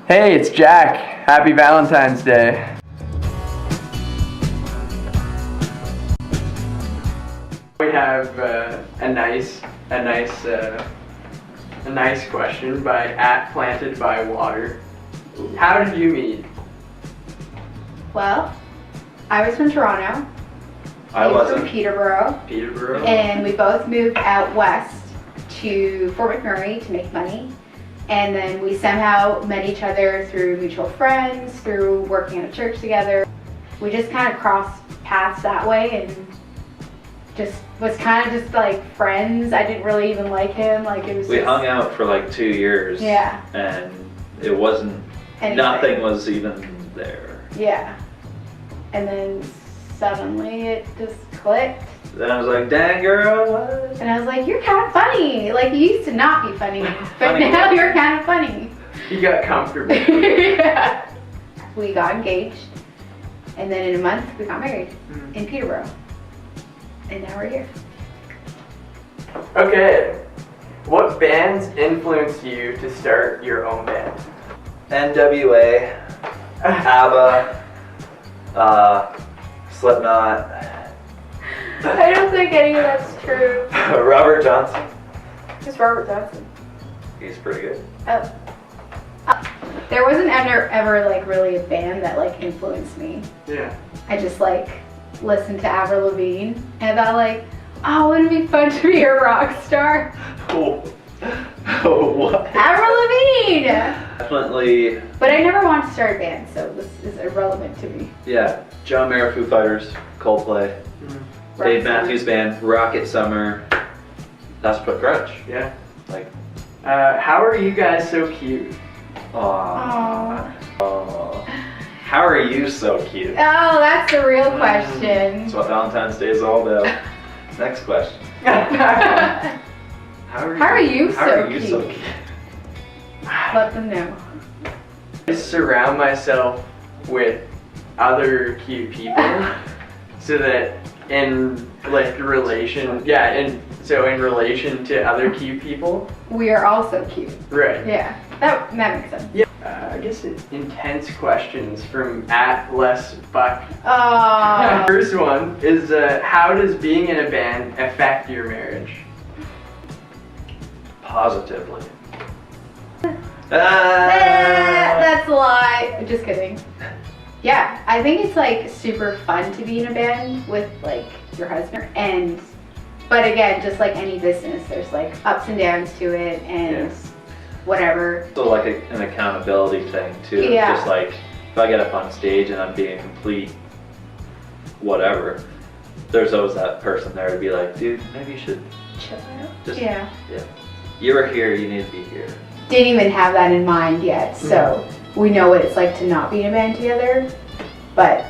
Hey, it's Jack. Happy Valentine's Day. We have a nice question by @PlantedByWater. How did you meet? Well, I was from Toronto. I wasn't. From Peterborough. Peterborough. And we both moved out west to Fort McMurray to make money. And then we somehow met each other through mutual friends, through working at a church together. We just kind of crossed paths that way and just was kind of just like friends. I didn't really even like him. Like it was. We hung out for like 2 years. Yeah. And it wasn't. Anything. Nothing was even there. Yeah. And then suddenly it just clicked. Then I was like, "Dang girl, what?" And I was like, "You're kind of funny. Like you used to not be funny, but Funny. now you're kind of funny." You got comfortable. Yeah. We got engaged, and then in a month we got married in Peterborough, and now we're here. Okay. What bands influenced you to start your own band? NWA, ABBA, Slipknot, I don't think any of that's true. Robert Johnson. Just Robert Johnson. He's pretty good. Oh. There wasn't ever like really a band that like influenced me. Yeah. I just like listened to Avril Lavigne and I thought like, oh, wouldn't it be fun to be a rock star? Oh, what? Avril Lavigne! Definitely. But I never wanted to start a band, so this is irrelevant to me. Yeah, John Mayer, Foo Fighters, Coldplay, Dave Matthews Band, Rocket Summer. That's Put Grudge. Yeah. Like, how are you guys so cute? aww. Aww. How are you so cute? Oh, that's the real question. That's what Valentine's Day is all about. Next question. How are you so cute? Let them know. I surround myself with other cute people so that in relation to other cute people. We are also cute. Right. Yeah, that makes sense. Yeah. I guess intense questions from @LessBuck. Oh. First one is how does being in a band affect your marriage? Positively. That's a lie. Just kidding. Yeah, I think it's like super fun to be in a band with like your husband, but again, just like any business, there's like ups and downs to it and whatever. So like an accountability thing too. Yeah. Just like if I get up on stage and I'm being complete whatever, there's always that person there to be like, dude, maybe you should Chill out. just Yeah. You were here, you need to be here. Didn't even have that in mind yet, so we know what it's like to not be in a band together. But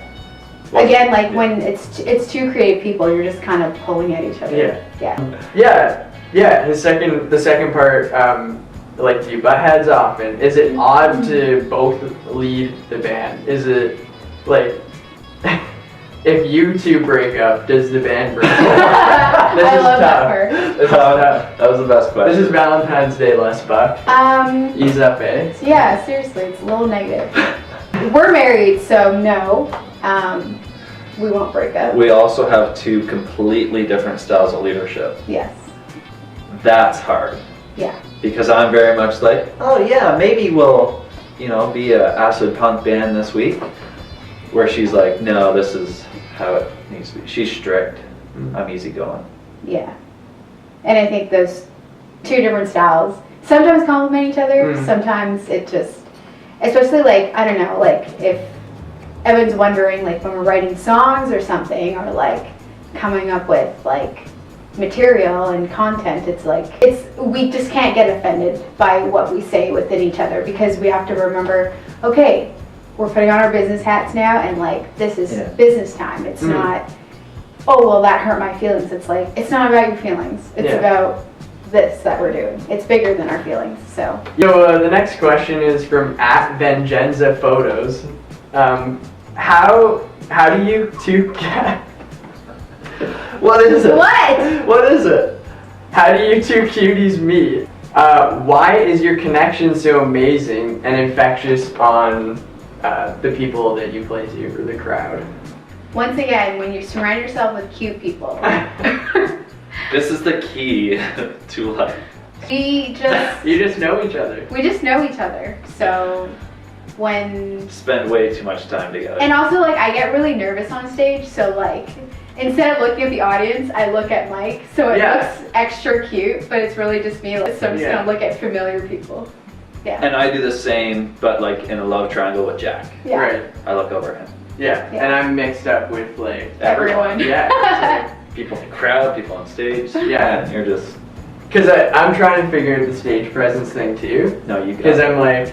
again, like when it's two creative people, you're just kind of pulling at each other. Yeah. The second part, like, do you butt heads often? Is it odd to both lead the band? Is it like if you two break up, does the band break up? I love that part. This is tough. That was the best question. This is Valentine's Day, LessBuck. Ease up, eh? Yeah, seriously, it's a little negative. We're married, so no, we won't break up. We also have two completely different styles of leadership. Yes. That's hard. Yeah. Because I'm very much like, oh yeah, maybe we'll, be a acid punk band this week. Where she's like, no, this is how it needs to be. She's strict. I'm easygoing. Yeah. And I think those two different styles sometimes complement each other. Sometimes it just, especially like, I don't know, like if Evan's wondering like when we're writing songs or something or like coming up with like material and content, it's like, we just can't get offended by what we say within each other because we have to remember, okay, we're putting on our business hats now and like this is business time. It's not, oh well that hurt my feelings. It's like, it's not about your feelings. It's about this that we're doing. It's bigger than our feelings, so. The next question is from @Vengenza Photos. How do you two get... What is it? What? What is it? How do you two cuties meet? Why is your connection so amazing and infectious on the people that you play to, or the crowd? Once again, when you surround yourself with cute people. This is the key to life. You just know each other. We just know each other. So when Spend way too much time together. and also like I get really nervous on stage, so like instead of looking at the audience, I look at Mike, so it looks extra cute, but it's really just me. Like, so I'm just gonna look at familiar people. Yeah. And I do the same, but like in a love triangle with Jack. Yeah. Right. I look over him. Yeah. And I'm mixed up with like Everyone. Yeah. People in the crowd, people on stage. Yeah. And you're just. Because I'm trying to figure out the stage presence thing too. No, you. Because I'm like,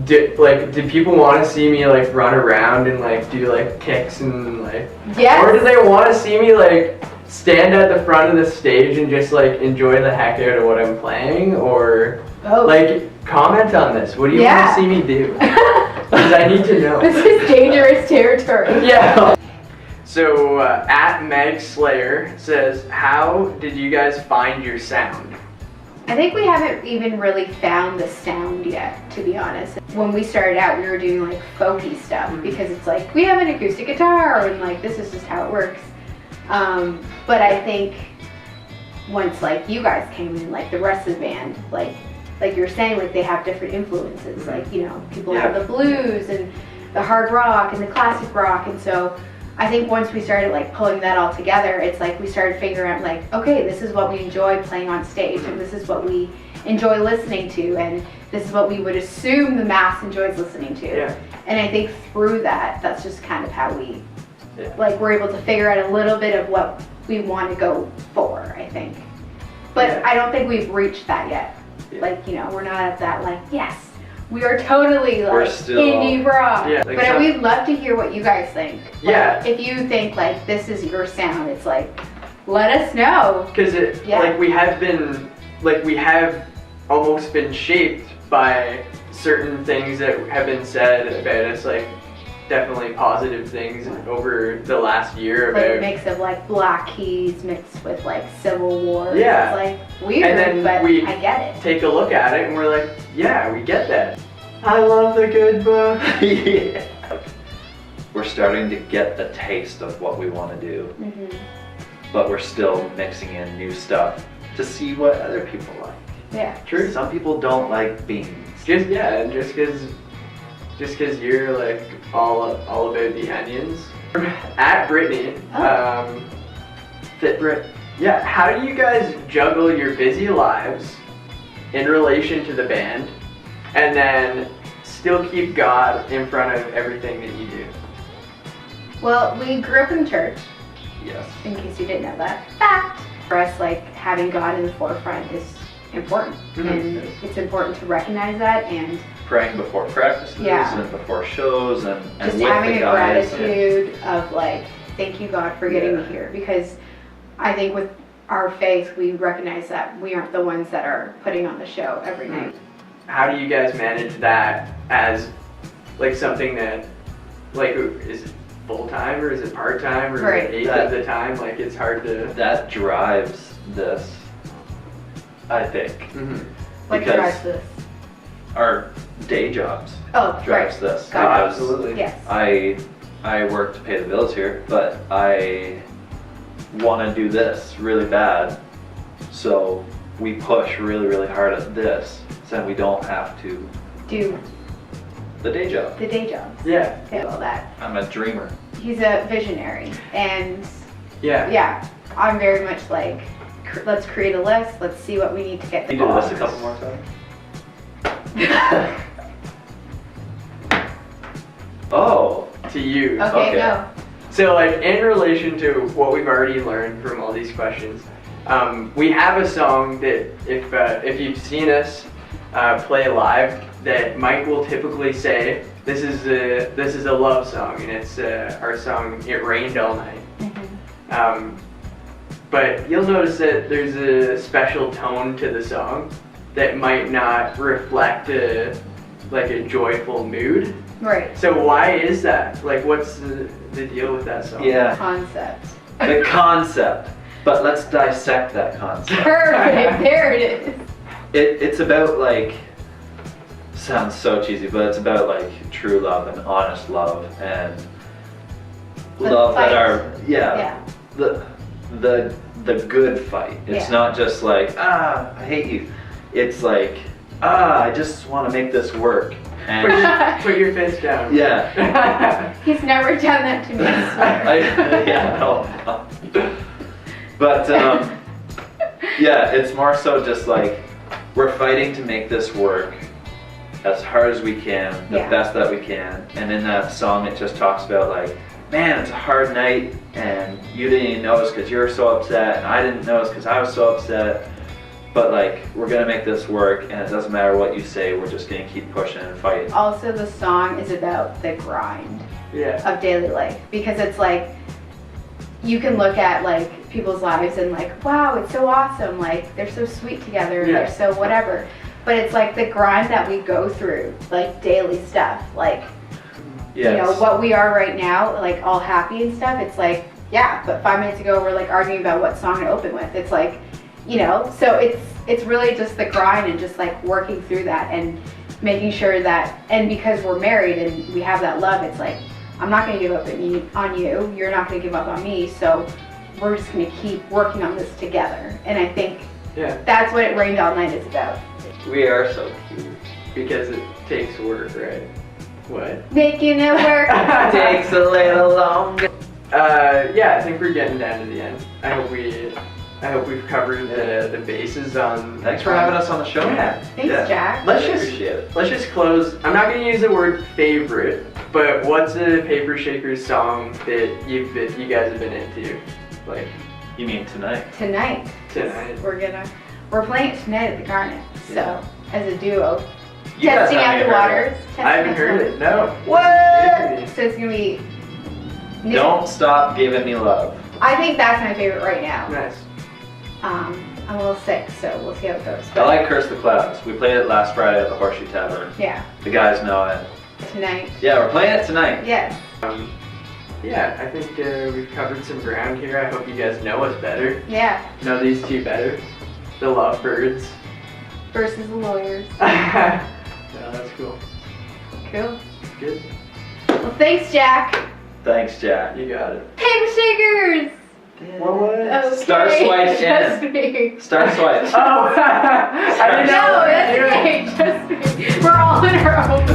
do people want to see me like run around and like do like kicks and like? Yes. Or do they want to see me like stand at the front of the stage and just like enjoy the heck out of what I'm playing? Or like comment on this. What do you want to see me do? Because I need to know. This is dangerous territory. Yeah. So at Meg Slayer says, how did you guys find your sound? I think we haven't even really found the sound yet, to be honest. When we started out, we were doing like folky stuff because it's like, we have an acoustic guitar and like, this is just how it works. But I think once like you guys came in, like the rest of the band, like you're saying, like they have different influences. Like, you know, people have the blues and the hard rock and the classic rock. And so I think once we started like pulling that all together, it's like we started figuring out like, okay, this is what we enjoy playing on stage, and this is what we enjoy listening to, and this is what we would assume the mass enjoys listening to. Yeah. And I think through that, that's just kind of how we like we're able to figure out a little bit of what we want to go for, I think. But I don't think we've reached that yet. Like, you know, we're not at that like, yes, we are totally like We're still, indie rock. Yeah, like but we'd love to hear what you guys think. Like, Yeah. if you think like this is your sound, it's like, let us know. Because like we have almost been shaped by certain things that have been said about us, like definitely positive things over the last year Like a about. mix of like Black Keys mixed with like Civil War. Yeah. It's like weird, And then but we I get it. Take a look at it and we're like, yeah, we get that. I love the good book. Yeah. We're starting to get the taste of what we want to do, but we're still mixing in new stuff to see what other people like. Yeah. True. Some people don't like beans. Just because you're like all about the onions. At Brittany, Fit Brit. Yeah, how do you guys juggle your busy lives in relation to the band, and then still keep God in front of everything that you do? Well, we grew up in church, Yes. in case you didn't know that. Fact. For us, like having God in the forefront is important, and it's important to recognize that and Praying before practices and before shows and just with having the a guys. gratitude of like, thank you God for getting me here, because I think with our faith we recognize that we aren't the ones that are putting on the show every night. How do you guys manage that as like something that like is it full time or is it part time or is it eighth of the time? Like it's hard to. That drives this, I think. What Because drives this? our day jobs Oh, drives right. this. Got it. Absolutely. Yes. I work to pay the bills here, but I want to do this really bad, so we push really, really hard at this, so we don't have to Do the day job. the day jobs. Yeah. All that. I'm a dreamer. He's a visionary, and Yeah. I'm very much like, let's create a list. Let's see what we need to get. Can you do this a couple more times? Oh. To you. Okay, Okay. go. So like in relation to what we've already learned from all these questions, we have a song that if you've seen us play live, that Mike will typically say, this is a love song, and it's our song "It Rained All Night." But you'll notice that there's a special tone to the song that might not reflect like a joyful mood. Right. So why is that? Like, what's the deal with that song? Yeah. Concept. The concept. But let's dissect that concept. Perfect. There it is. it's about like, sounds so cheesy, but it's about like true love and honest love and The love fight. that are Yeah. the good fight. It's Yeah. not just like, I hate you. It's like, I just want to make this work. And Put your fist down. yeah. He's never done that to me, I swear. Yeah, no. But yeah, it's more so just like we're fighting to make this work as hard as we can, the Yeah. best that we can. And in that song, it just talks about like, man, it's a hard night, and you didn't even notice because you were so upset, and I didn't notice because I was so upset. But like, we're gonna make this work, and it doesn't matter what you say. We're just gonna keep pushing and fighting. Also, the song is about the grind Yeah. of daily life, because it's like you can look at like people's lives and like, wow, it's so awesome, like they're so sweet together and Yeah. they're so whatever, but it's like the grind that we go through, like daily stuff, like Yes. you know what we are right now, like all happy and stuff. It's like, yeah, but 5 minutes ago we're like arguing about what song to open with. It's like, you know, so it's really just the grind and just like working through that and making sure that, and because we're married and we have that love, it's like, I'm not going to give up on you, you're not going to give up on me, so we're just going to keep working on this together. And I think Yeah. that's what It Rained All Night is about. We are so cute. Because it takes work, right? What? Making it work. Takes a little longer. Yeah, I think we're getting down to the end. I hope we've covered the bases on. Thanks for having us on the show. Yeah. Thanks, Yeah. Jack. Let's I just appreciate it. let's just close. I'm not gonna use the word favorite, but what's a Paper Shakers song that you guys have been into, like You mean tonight? Tonight. tonight? We're playing it tonight at the Garnet. So as a duo, You guys testing out haven't the heard waters. I haven't heard it. No. What? So it's gonna be. Don't stop giving me love. I think that's my favorite right now. Nice. I'm a little sick, so we'll see how it goes. I like Curse the Clouds. We played it last Friday at the Horseshoe Tavern. Yeah, The guys know it. tonight. Yeah, we're playing it tonight. Yes. Yeah, I think we've covered some ground here. I hope you guys know us better. Yeah. Know these two better. The lovebirds. Versus the lawyers. No, that's cool. Cool. Good. Well, thanks, Jack. Thanks, Jack. You got it. Paper Shakers. Okay. Star swipe Just in. me. Star swipe. Oh! I didn't know. No, that's me. Just me. We're all in our own.